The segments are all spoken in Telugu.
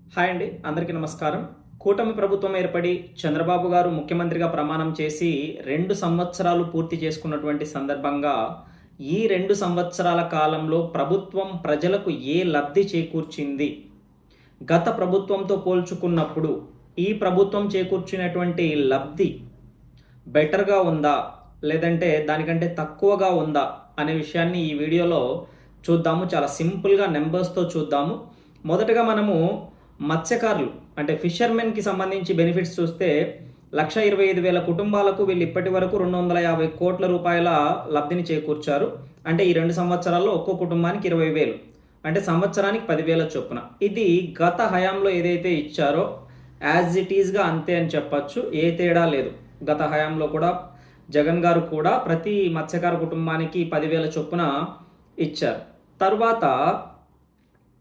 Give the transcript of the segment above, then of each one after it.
హాయ్ అండి, అందరికీ నమస్కారం. కూటమి ప్రభుత్వం ఏర్పడి చంద్రబాబు గారు ముఖ్యమంత్రిగా ప్రమాణం చేసి 2 సంవత్సరాలు పూర్తి చేసుకున్నటువంటి సందర్భంగా ఈ 2 సంవత్సరాల కాలంలో ప్రభుత్వం ప్రజలకు ఏ లబ్ధి చేకూర్చింది? గత ప్రభుత్వంతో పోల్చుకున్నప్పుడు ఈ ప్రభుత్వం చేకూర్చినటువంటి లబ్ధి బెటర్‌గా ఉందా? లేదంటే దానికంటే తక్కువగా ఉందా? అనే విషయాన్ని ఈ వీడియోలో చూద్దాము. చాలా సింపుల్‌గా నంబర్స్‌తో చూద్దాము. మొదటగా మనము మత్స్యకారులు అంటే ఫిషర్‌మెన్‌కి సంబంధించి బెనిఫిట్స్ చూస్తే 1,25,000 కుటుంబాలకు వీళ్ళు ఇప్పటివరకు 250 కోట్ల లబ్ధిని చేకూర్చారు. అంటే ఈ 2 సంవత్సరాల్లో ఒక్కో కుటుంబానికి 20,000 అంటే సంవత్సరానికి 10,000 చొప్పున. ఇది గత హయాంలో ఏదైతే ఇచ్చారో యాజ్ ఇట్ ఈస్‌గా అంతే అని చెప్పొచ్చు. ఏ తేడా లేదు. గత హయాంలో కూడా జగన్ గారు కూడా ప్రతి మత్స్యకార కుటుంబానికి 10,000 చొప్పున ఇచ్చారు. తరువాత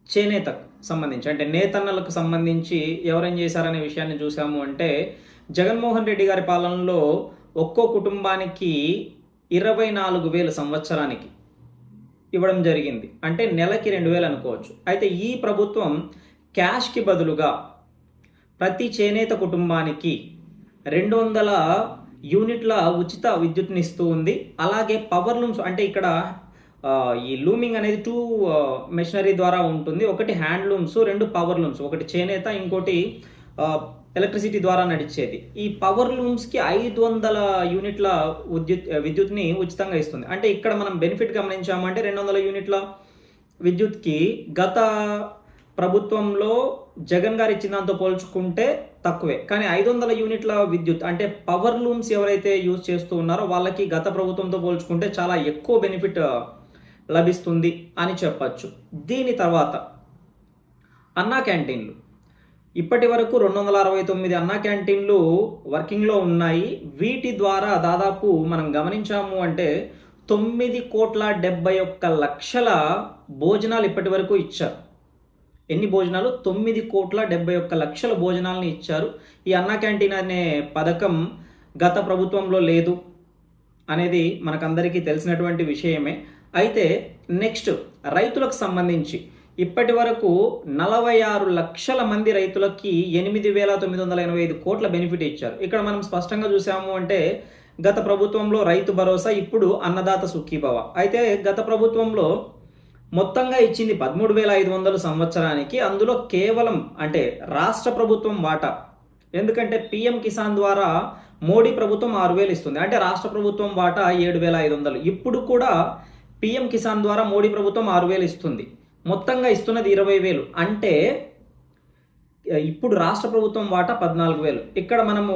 చేనేతకు సంబంధించి అంటే నేతన్నలకు సంబంధించి ఎవరేం చేశారనే విషయాన్ని చూసాము అంటే జగన్మోహన్ రెడ్డి గారి పాలనలో ఒక్కో కుటుంబానికి 24,000 సంవత్సరానికి ఇవ్వడం జరిగింది. అంటే నెలకి 2,000 అనుకోవచ్చు. అయితే ఈ ప్రభుత్వం క్యాష్కి బదులుగా ప్రతి చేనేత కుటుంబానికి 200 యూనిట్ల ఉచిత విద్యుత్ని ఇస్తూ ఉంది. అలాగే పవర్ లూమ్స్ అంటే ఇక్కడ ఈ లూమింగ్ అనేది 2 మెషినరీ ద్వారా ఉంటుంది. ఒకటి హ్యాండ్ లూమ్స్, 2 పవర్ లూమ్స్. ఒకటి చేనేత, ఇంకోటి ఎలక్ట్రిసిటీ ద్వారా నడిచేది. ఈ పవర్ లూమ్స్కి 500 యూనిట్ల విద్యుత్ని ఉచితంగా ఇస్తుంది. అంటే ఇక్కడ మనం బెనిఫిట్ గమనించామంటే 200 యూనిట్ల విద్యుత్కి గత ప్రభుత్వంలో జగన్ గారు ఇచ్చిన దాంతో పోల్చుకుంటే తక్కువే. కానీ 500 యూనిట్ల విద్యుత్ అంటే పవర్ లూమ్స్ ఎవరైతే యూజ్ చేస్తూ ఉన్నారో వాళ్ళకి గత ప్రభుత్వంతో పోల్చుకుంటే చాలా ఎక్కువ బెనిఫిట్ లభిస్తుంది అని చెప్పచ్చు. దీని తర్వాత అన్నా క్యాంటీన్లు. ఇప్పటి వరకు 269 అన్నా క్యాంటీన్లు వర్కింగ్లో ఉన్నాయి. వీటి ద్వారా దాదాపు మనం గమనించాము అంటే 9,71,00,000 భోజనాలు ఇప్పటి వరకు ఇచ్చారు. ఎన్ని భోజనాలు? 9,71,00,000 భోజనాలని ఇచ్చారు. ఈ అన్నా క్యాంటీన్ అనే పథకం గత ప్రభుత్వంలో లేదు అనేది మనకందరికీ తెలిసినటువంటి విషయమే. అయితే నెక్స్ట్ రైతులకు సంబంధించి ఇప్పటి వరకు 46 లక్షల మంది రైతులకి 8,985 కోట్ల బెనిఫిట్ ఇచ్చారు. ఇక్కడ మనం స్పష్టంగా చూసాము అంటే గత ప్రభుత్వంలో రైతు భరోసా, ఇప్పుడు అన్నదాత సుఖీభవ. అయితే గత ప్రభుత్వంలో మొత్తంగా ఇచ్చింది 13,500 సంవత్సరానికి. అందులో కేవలం అంటే రాష్ట్ర ప్రభుత్వం వాటా, ఎందుకంటే పిఎం కిసాన్ ద్వారా మోడీ ప్రభుత్వం 6,000 ఇస్తుంది. అంటే రాష్ట్ర ప్రభుత్వం వాటా 7,500. ఇప్పుడు కూడా పిఎం కిసాన్ ద్వారా మోడీ ప్రభుత్వం 6,000 ఇస్తుంది. మొత్తంగా ఇస్తున్నది 20,000. అంటే ఇప్పుడు రాష్ట్ర ప్రభుత్వం వాటా 14,000. ఇక్కడ మనము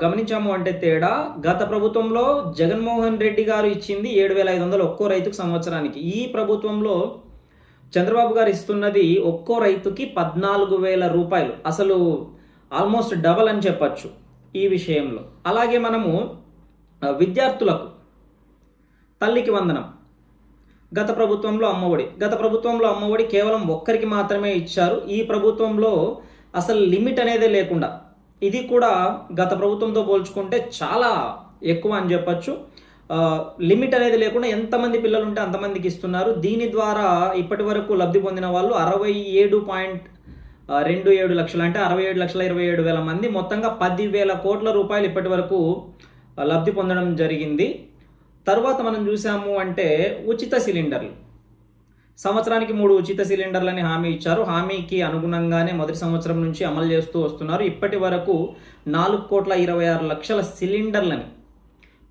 గమనించాము అంటే తేడా, గత ప్రభుత్వంలో జగన్మోహన్ రెడ్డి గారు ఇచ్చింది 7,500 ఒక్కో రైతుకు సంవత్సరానికి. ఈ ప్రభుత్వంలో చంద్రబాబు గారు ఇస్తున్నది ఒక్కో రైతుకి 14,000 రూపాయలు. అసలు ఆల్మోస్ట్ డబల్ అని చెప్పచ్చు ఈ విషయంలో. అలాగే మనము విద్యార్థులకు తల్లికి వందనం, గత ప్రభుత్వంలో అమ్మఒడి కేవలం ఒక్కరికి మాత్రమే ఇచ్చారు. ఈ ప్రభుత్వంలో అసలు లిమిట్ అనేదే లేకుండా, ఇది కూడా గత ప్రభుత్వంతో పోల్చుకుంటే చాలా ఎక్కువ అని చెప్పచ్చు. లిమిట్ అనేది లేకుండా ఎంతమంది పిల్లలు ఉంటే అంతమందికి ఇస్తున్నారు. దీని ద్వారా ఇప్పటి వరకు లబ్ధి పొందిన వాళ్ళు 67.27 లక్షలు అంటే 67,27,000 మంది. మొత్తంగా 10,000 కోట్ల రూపాయలు ఇప్పటి వరకు లబ్ధి పొందడం జరిగింది. తర్వాత మనం చూసాము అంటే ఉచిత సిలిండర్లు, సంవత్సరానికి 3 ఉచిత సిలిండర్లని హామీ ఇచ్చారు. హామీకి అనుగుణంగానే మొదటి సంవత్సరం నుంచి అమలు చేస్తూ వస్తున్నారు. ఇప్పటి వరకు 4,26,00,000 సిలిండర్లని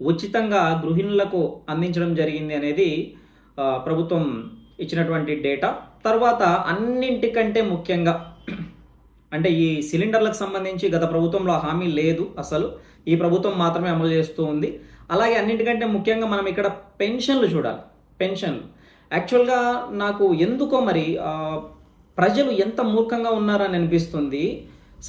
ఉచితంగా గృహిణులకు అందించడం జరిగింది అనేది ప్రభుత్వం ఇచ్చినటువంటి డేటా. తర్వాత అన్నింటికంటే ముఖ్యంగా అంటే ఈ సిలిండర్లకు సంబంధించి గత ప్రభుత్వంలో హామీ లేదు, అసలు ఈ ప్రభుత్వం మాత్రమే అమలు చేస్తూ ఉంది. అలాగే అన్నింటికంటే ముఖ్యంగా మనం ఇక్కడ పెన్షన్లు చూడాలి. పెన్షన్లు యాక్చువల్గా నాకు ఎందుకో మరి ప్రజలు ఎంత మూర్ఖంగా ఉన్నారని అనిపిస్తుంది.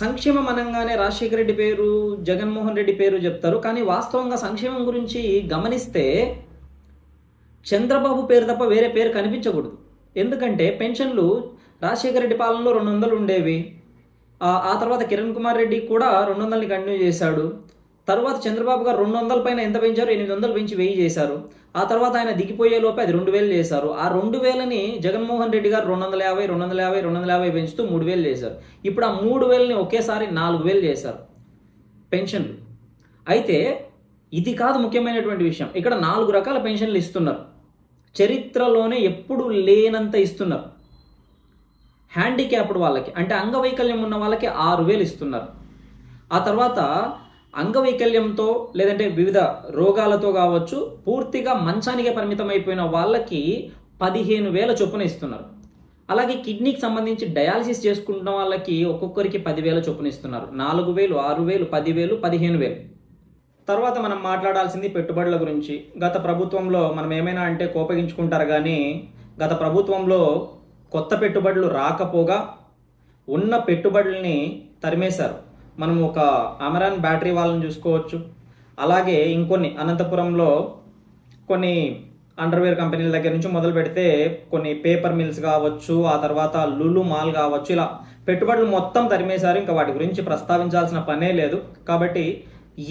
సంక్షేమం అనగానే రాజశేఖర రెడ్డి పేరు, జగన్మోహన్ రెడ్డి పేరు చెప్తారు. కానీ వాస్తవంగా సంక్షేమం గురించి గమనిస్తే చంద్రబాబు పేరు తప్ప వేరే పేరు కనిపించకూడదు. ఎందుకంటే పెన్షన్లు రాజశేఖర రెడ్డి పాలనలో 200 ఉండేవి. ఆ తర్వాత కిరణ్ కుమార్ రెడ్డి కూడా 200ని కంటిన్యూ చేశాడు. తర్వాత చంద్రబాబు గారు 200 పైన ఎంత పెంచారు? 800 పెంచి 1000 చేశారు. ఆ తర్వాత ఆయన దిగిపోయే లోపే అది 2000 చేశారు. ఆ 2000ని జగన్మోహన్ రెడ్డి గారు 250, 250, 250 పెంచుతూ 3000 చేశారు. ఇప్పుడు ఆ 3000ని ఒకేసారి 4000 చేశారు పెన్షన్లు. అయితే ఇది కాదు ముఖ్యమైనటువంటి విషయం. ఇక్కడ 4 రకాల పెన్షన్లు ఇస్తున్నారు. చరిత్రలోనే ఎప్పుడు లేనంత ఇస్తున్నారు. హ్యాండిక్యాప్డ్ వాళ్ళకి, అంటే అంగవైకల్యం ఉన్న వాళ్ళకి 6000 ఇస్తున్నారు. ఆ తర్వాత అంగవైకల్యంతో లేదంటే వివిధ రోగాలతో కావచ్చు పూర్తిగా మంచానికే పరిమితం అయిపోయిన వాళ్ళకి 15,000 చొప్పున ఇస్తున్నారు. అలాగే కిడ్నీకి సంబంధించి డయాలసిస్ చేసుకుంటున్న వాళ్ళకి ఒక్కొక్కరికి 10,000 చొప్పున ఇస్తున్నారు. 4,000, 6,000, 10,000, 15,000. తర్వాత మనం మాట్లాడాల్సింది పెట్టుబడుల గురించి. గత ప్రభుత్వంలో మనం ఏమైనా అంటే కోపగించుకుంటారు కానీ గత ప్రభుత్వంలో కొత్త పెట్టుబడులు రాకపోగా ఉన్న పెట్టుబడుల్ని తరిమేశారు. మనం ఒక అమరాన్ బ్యాటరీ వాళ్ళని చూసుకోవచ్చు. అలాగే ఇంకొన్ని అనంతపురంలో కొన్ని అండర్వేర్ కంపెనీల దగ్గర నుంచి మొదలు పెడితే కొన్ని పేపర్ మిల్స్ కావచ్చు, ఆ తర్వాత లులు మాల్ కావచ్చు, ఇలా పెట్టుబడులు మొత్తం తరిమేశారు. ఇంకా వాటి గురించి ప్రస్తావించాల్సిన పనే లేదు. కాబట్టి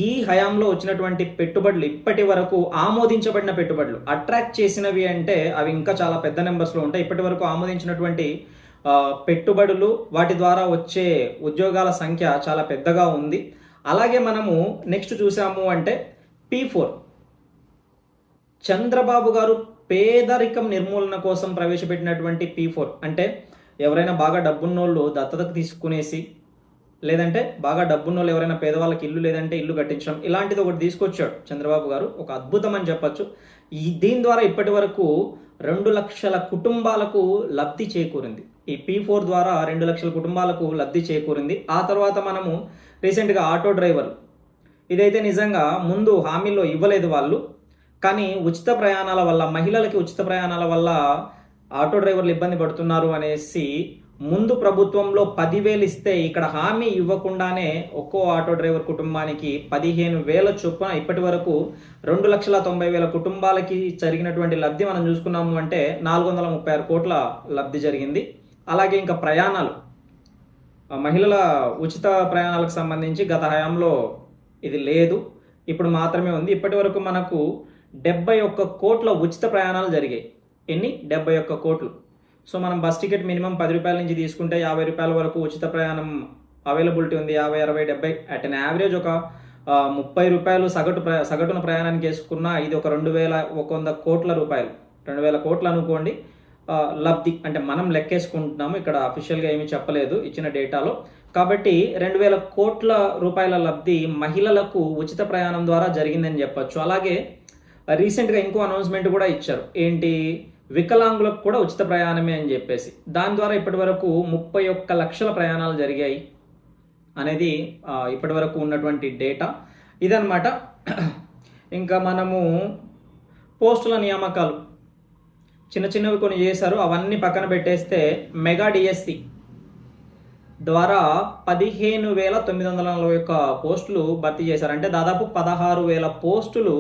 ఈ హయాంలో వచ్చినటువంటి పెట్టుబడులు ఇప్పటి వరకు ఆమోదించబడిన పెట్టుబడులు, అట్రాక్ట్ చేసినవి అంటే అవి ఇంకా చాలా పెద్ద నెంబర్స్లో ఉంటాయి. ఇప్పటి వరకు ఆమోదించినటువంటి పెట్టుబడులు, వాటి ద్వారా వచ్చే ఉద్యోగాల సంఖ్య చాలా పెద్దగా ఉంది. అలాగే మనము నెక్స్ట్ చూసాము అంటే P4, చంద్రబాబు గారు పేదరికం నిర్మూలన కోసం ప్రవేశపెట్టినటువంటి P4 అంటే ఎవరైనా బాగా డబ్బున్నోళ్ళు దత్తతకు తీసుకునేసి, లేదంటే బాగా డబ్బున్నోళ్ళు ఎవరైనా పేదవాళ్ళకి ఇల్లు లేదంటే ఇల్లు కట్టించడం, ఇలాంటిది ఒకటి తీసుకొచ్చాడు చంద్రబాబు గారు. ఒక అద్భుతం అని చెప్పచ్చు. దీని ద్వారా ఇప్పటి వరకు 2 లక్షల కుటుంబాలకు లబ్ధి చేకూరింది. ఈ P4 ద్వారా 2 లక్షల కుటుంబాలకు లబ్ధి చేకూరింది. ఆ తర్వాత మనము రీసెంట్గా ఆటో డ్రైవర్లు, ఇదైతే నిజంగా ముందు హామీల్లో ఇవ్వలేదు వాళ్ళు, కానీ ఉచిత ప్రయాణాల వల్ల, మహిళలకి ఉచిత ప్రయాణాల వల్ల ఆటో డ్రైవర్లు ఇబ్బంది పడుతున్నారు అనేసి ముందు ప్రభుత్వంలో 10,000 ఇస్తే ఇక్కడ హామీ ఇవ్వకుండానే ఒక్కో ఆటో డ్రైవర్ కుటుంబానికి 15,000 చొప్పున ఇప్పటి వరకు 2,90,000 కుటుంబాలకి జరిగినటువంటి లబ్ధి మనం చూసుకున్నాము అంటే 436 కోట్ల లబ్ధి జరిగింది. అలాగే ఇంకా ప్రయాణాలు, మహిళల ఉచిత ప్రయాణాలకు సంబంధించి గత హయాంలో ఇది లేదు, ఇప్పుడు మాత్రమే ఉంది. ఇప్పటి వరకు మనకు 71 కోట్ల ఉచిత ప్రయాణాలు జరిగాయి. ఎన్ని? 71 కోట్లు. సో మనం బస్ టికెట్ మినిమం 10 రూపాయల నుంచి తీసుకుంటే 50 రూపాయల వరకు ఉచిత ప్రయాణం అవైలబిలిటీ ఉంది. 50, 60, 70 అట్ అన్ యావరేజ్ ఒక 30 రూపాయలు సగటున ప్రయాణానికి వేసుకున్న ఇది ఒక 2,100 కోట్ల రూపాయలు, 2,000 కోట్లు అనుకోండి లబ్ధి. అంటే మనం లెక్కేసుకుంటున్నాము, ఇక్కడ అఫీషియల్గా ఏమీ చెప్పలేదు ఇచ్చిన డేటాలో. కాబట్టి 2,000 కోట్ల రూపాయల లబ్ధి మహిళలకు ఉచిత ప్రయాణం ద్వారా జరిగిందని చెప్పచ్చు. అలాగే రీసెంట్గా ఇంకో అనౌన్స్మెంట్ కూడా ఇచ్చారు. ఏంటి? వికలాంగులకు కూడా ఉచిత ప్రయాణమే అని చెప్పేసి. దాని ద్వారా ఇప్పటి వరకు 31 లక్షల ప్రయాణాలు జరిగాయి అనేది ఇప్పటి వరకు ఉన్నటువంటి డేటా ఇదన్నమాట. ఇంకా మనము పోస్టుల నియామకాలు చిన్న చిన్నవి కొన్ని చేశారు, అవన్నీ పక్కన పెట్టేస్తే మెగా డిఎస్సి ద్వారా 15,941 పోస్టులు భర్తీ చేశారు. అంటే దాదాపు 16,000 పోస్టులు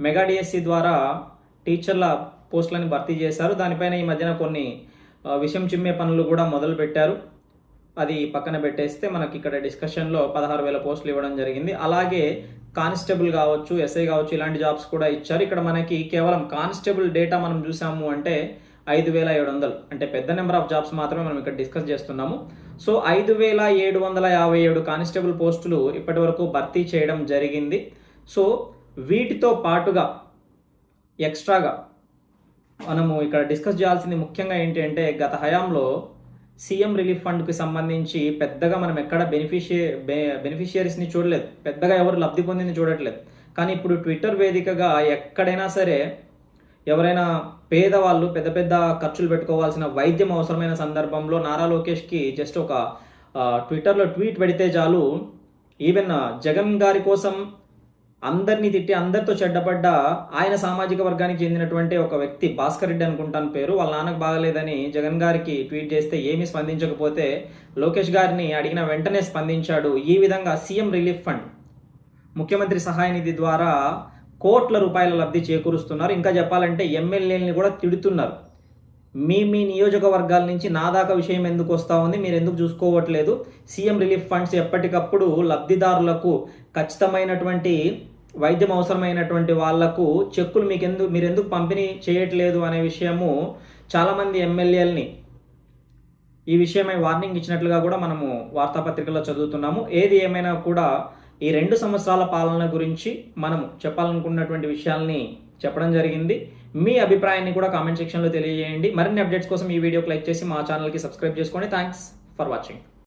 మెగా డిఎస్సి ద్వారా టీచర్ల పోస్టులని భర్తీ చేశారు. దానిపైన ఈ మధ్యన కొన్ని విషయం చిమ్మే పనులు కూడా మొదలు పెట్టారు. అది పక్కన పెట్టేస్తే మనకి ఇక్కడ డిస్కషన్లో 16,000 పోస్టులు ఇవ్వడం జరిగింది. అలాగే కానిస్టేబుల్ కావచ్చు, ఎస్ఐ కావచ్చు, ఇలాంటి జాబ్స్ కూడా ఇచ్చారు. ఇక్కడ మనకి కేవలం కానిస్టేబుల్ డేటా మనం చూసాము అంటే 5,700, అంటే పెద్ద నెంబర్ ఆఫ్ జాబ్స్ మాత్రమే మనం ఇక్కడ డిస్కస్ చేస్తున్నాము. సో 5,757 కానిస్టేబుల్ పోస్టులు ఇప్పటి వరకు భర్తీ చేయడం జరిగింది. సో వీటితో పాటుగా ఎక్స్ట్రాగా మనము ఇక్కడ డిస్కస్ చేయాల్సింది ముఖ్యంగా ఏంటి అంటే గత హయాంలో సీఎం రిలీఫ్ ఫండ్కి సంబంధించి పెద్దగా మనం ఎక్కడ బెనిఫిషియరీస్ని చూడలేదు, పెద్దగా ఎవరు లబ్ధి పొందింది చూడట్లేదు. కానీ ఇప్పుడు ట్విట్టర్ వేదికగా ఎక్కడైనా సరే ఎవరైనా పేదవాళ్ళు పెద్ద పెద్ద ఖర్చులు పెట్టుకోవాల్సిన వైద్యం అవసరమైన సందర్భంలో నారా లోకేష్కి జస్ట్ ఒక ట్విట్టర్లో ట్వీట్ పెడితే చాలు, ఈవెన్ జగన్ గారి కోసం అందరినీ తిట్టి అందరితో చెడ్డపడ్డ ఆయన సామాజిక వర్గానికి చెందినటువంటి ఒక వ్యక్తి భాస్కర్ రెడ్డి అనుకుంటాను పేరు, వాళ్ళ నాన్నకు బాగలేదని జగన్ గారికి ట్వీట్ చేస్తే ఏమీ స్పందించకపోతే లోకేష్ గారిని అడిగిన వెంటనే స్పందించాడు. ఈ విధంగా సీఎం రిలీఫ్ ఫండ్, ముఖ్యమంత్రి సహాయ నిధి ద్వారా కోట్ల రూపాయల లబ్ధి చేకూరుస్తున్నారు. ఇంకా చెప్పాలంటే ఎమ్మెల్యేలని కూడా తిడుతున్నారు. మీ నియోజకవర్గాల నుంచి నా దాకా విషయం ఎందుకు వస్తూ ఉంది, మీరు ఎందుకు చూసుకోవట్లేదు, సీఎం రిలీఫ్ ఫండ్స్ ఎప్పటికప్పుడు లబ్ధిదారులకు ఖచ్చితమైనటువంటి వైద్యం అవసరమైనటువంటి వాళ్లకు చెక్కులు మీరు ఎందుకు పంపిణీ చేయట్లేదు అనే విషయము చాలామంది ఎమ్మెల్యేలని ఈ విషయమై వార్నింగ్ ఇచ్చినట్లుగా కూడా మనము వార్తాపత్రికల్లో చదువుతున్నాము. ఏది ఏమైనా కూడా ఈ 2 సంవత్సరాల పాలన గురించి మనము చెప్పాలనుకున్నటువంటి విషయాల్ని చెప్పడం జరిగింది. మీ అభిప్రాయాన్ని కూడా కామెంట్ సెక్షన్లో తెలియజేయండి. మరిన్ని అప్డేట్స్ కోసం ఈ వీడియోకి లైక్ చేసి మా ఛానల్కి సబ్స్క్రైబ్ చేసుకోండి. Thanks for watching.